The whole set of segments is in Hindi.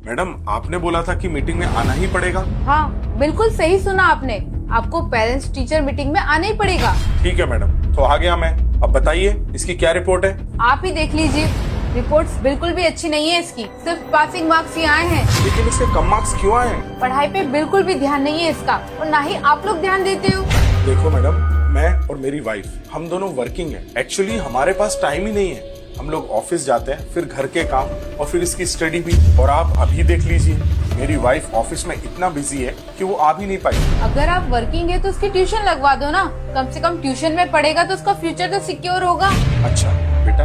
मैडम आपने बोला था कि मीटिंग में आना ही पड़ेगा। हाँ, बिल्कुल सही सुना आपने। आपको पेरेंट्स टीचर मीटिंग में आना ही पड़ेगा। ठीक है मैडम, तो आ गया मैं। अब बताइए इसकी क्या रिपोर्ट है? आप ही देख लीजिए। रिपोर्ट्स बिल्कुल भी अच्छी नहीं है इसकी, सिर्फ पासिंग मार्क्स ही आए हैं। लेकिन इसके कम मार्क्स क्यों आए? पढ़ाई पे बिल्कुल भी ध्यान नहीं है इसका, और ना ही आप लोग ध्यान देते हो। देखो मैडम, मैं और मेरी वाइफ हम दोनों वर्किंग है। एक्चुअली हमारे पास टाइम ही नहीं है। हम लोग ऑफिस जाते हैं, फिर घर के काम और फिर इसकी स्टडी भी। और आप अभी देख लीजिए, मेरी वाइफ ऑफिस में इतना बिजी है कि वो आ भी नहीं पाई। अगर आप वर्किंग है तो उसकी ट्यूशन लगवा दो ना। कम से कम ट्यूशन में पढ़ेगा तो उसका फ्यूचर तो सिक्योर होगा। अच्छा बेटा,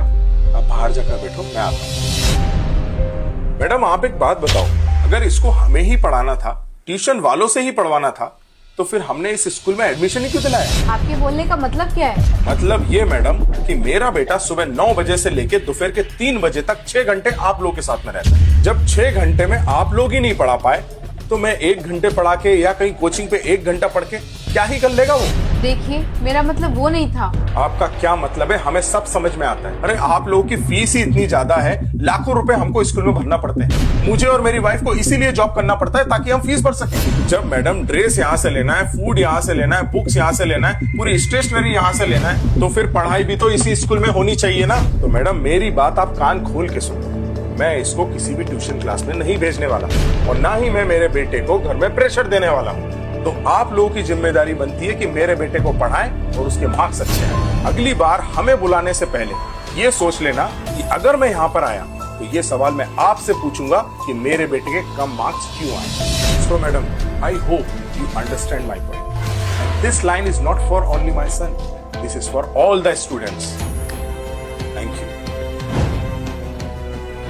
आप बाहर जाकर बैठो, मैं आता हूँ। मैडम आप एक बात बताओ, अगर इसको हमें ही पढ़ाना था, ट्यूशन वालों से ही पढ़वाना था, तो फिर हमने इस स्कूल में एडमिशन ही क्यों दिलाया? आपके बोलने का मतलब क्या है? मतलब ये मैडम कि मेरा बेटा सुबह 9 बजे से लेके दोपहर के 3 बजे तक 6 घंटे आप लोग के साथ में रहता है। जब 6 घंटे में आप लोग ही नहीं पढ़ा पाए, तो मैं 1 घंटे पढ़ा के या कहीं कोचिंग पे 1 घंटा पढ़ के क्या ही कर लेगा वो? देखिए, मेरा मतलब वो नहीं था। आपका क्या मतलब है हमें सब समझ में आता है। अरे आप लोगों की फीस ही इतनी ज्यादा है, लाखों रुपए हमको स्कूल में भरना पड़ते हैं। मुझे और मेरी वाइफ को इसीलिए जॉब करना पड़ता है ताकि हम फीस भर सकें। जब मैडम ड्रेस यहाँ से लेना है, फूड यहाँ से लेना है, बुक्स यहाँ से लेना है, पूरी स्टेशनरी यहाँ से लेना है, तो फिर पढ़ाई भी तो इसी स्कूल में होनी चाहिए ना। तो मैडम मेरी बात आप कान खोल के सुनो, मैं इसको किसी भी ट्यूशन क्लास में नहीं भेजने वाला और ना ही मैं मेरे बेटे को घर में प्रेशर देने वाला हूँ। तो आप लोगों की जिम्मेदारी बनती है कि मेरे बेटे को पढ़ाएं और उसके मार्क्स अच्छे आए। अगली बार हमें बुलाने से पहले ये सोच लेना कि अगर मैं यहाँ पर आया तो ये सवाल मैं आपसे पूछूंगा कि मेरे बेटे के कम मार्क्स क्यों आए। So madam, I hope you understand my point. This line is not for only my son, this is for all the students. Thank you.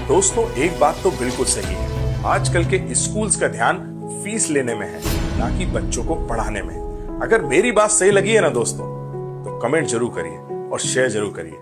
दोस्तों एक बात तो बिल्कुल सही है, आजकल के स्कूल्स का ध्यान फीस लेने में है, ना कि बच्चों को पढ़ाने में। अगर मेरी बात सही लगी है ना दोस्तों, तो कमेंट जरूर करिए और शेयर जरूर करिए।